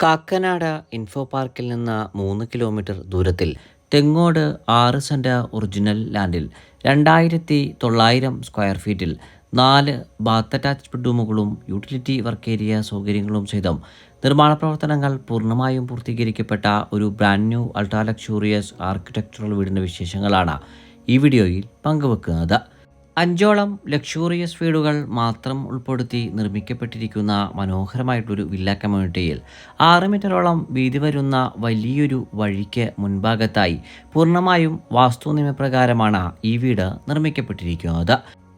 Kakkanad info പാർക്കിൽ നിന്ന് 3 kilometre ദൂരത്തിൽ തെങ്ങോട് 6 സെന്റ് ഒറിജിനൽ ലാൻഡിൽ 2900 സ്ക്വയർ ഫീറ്റിൽ 4 ബാത്ത് അറ്റാച്ച്ഡ് ബെഡ്റൂമുകളും യൂട്ടിലിറ്റി വർക്ക് ഏരിയ സൗകര്യങ്ങളും സഹിതം നിർമ്മാണ പ്രവർത്തനങ്ങൾ പൂർണ്ണമായും പൂർത്തീകരിക്കപ്പെട്ട ഒരു brand new ultra luxurious architectural വീടിൻ്റെ വിശേഷങ്ങളാണ് ഈ വീഡിയോയിൽ പങ്കുവെക്കുന്നത്. 5ഓളം ലക്ഷൂറിയസ് വീടുകൾ മാത്രം ഉൾപ്പെടുത്തി നിർമ്മിക്കപ്പെട്ടിരിക്കുന്ന മനോഹരമായിട്ടൊരു വില്ല കമ്മ്യൂണിറ്റിയിൽ 6 മീറ്ററോളം വീതി വരുന്ന വലിയൊരു വഴിക്ക് മുൻഭാഗത്തായി പൂർണ്ണമായും വാസ്തു നിയമപ്രകാരമാണ് ഈ വീട് നിർമ്മിക്കപ്പെട്ടിരിക്കുന്നത്.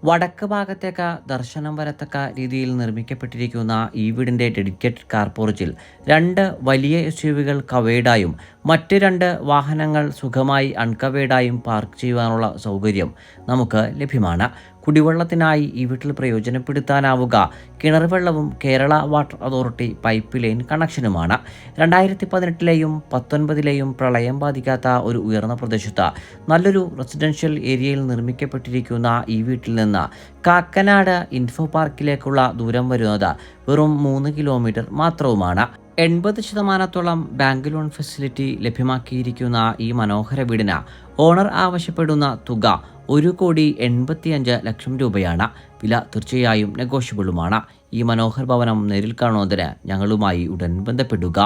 വടക്ക് ഭാഗത്തേക്ക് ദർശനം വരത്തക്ക രീതിയിൽ നിർമ്മിക്കപ്പെട്ടിരിക്കുന്ന ഈ വീടിൻ്റെ ഡെഡിക്കേറ്റഡ് കാർ പോർച്ചിൽ 2 വലിയ SUVകൾ കവേഡായും മറ്റ് 2 വാഹനങ്ങൾ സുഖമായി അൺകവേഡായും പാർക്ക് ചെയ്യുവാനുള്ള സൗകര്യം നമുക്ക് ലഭ്യമാണ്. കുടിവെള്ളത്തിനായി ഈ വീട്ടിൽ പ്രയോജനപ്പെടുത്താനാവുക കിണർ വെള്ളവും Kerala water authority pipe line കണക്ഷനുമാണ്. 2018ലെയും 19ലെയും പ്രളയം ബാധിക്കാത്ത ഒരു ഉയർന്ന പ്രദേശത്ത് നല്ലൊരു റെസിഡൻഷ്യൽ ഏരിയയിൽ നിർമ്മിക്കപ്പെട്ടിരിക്കുന്ന ഈ വീട്ടിൽ നിന്ന് കാക്കനാട് ഇൻഫോ പാർക്കിലേക്കുള്ള ദൂരം വരുന്നത് വെറും 3 കിലോമീറ്റർ മാത്രവുമാണ്. 80% ബാങ്ക് ലോൺ ഫെസിലിറ്റി ലഭ്യമാക്കിയിരിക്കുന്ന ഈ മനോഹര വീടിന് ഓണർ ആവശ്യപ്പെടുന്ന തുക 1,85,00,000 രൂപയാണ്. വില തീർച്ചയായും നെഗോഷ്യബിളുമാണ്. ഈ മനോഹര ഭവനം നേരിൽ കാണുന്നതിന് ഞങ്ങളുമായി ഉടൻ ബന്ധപ്പെടുക.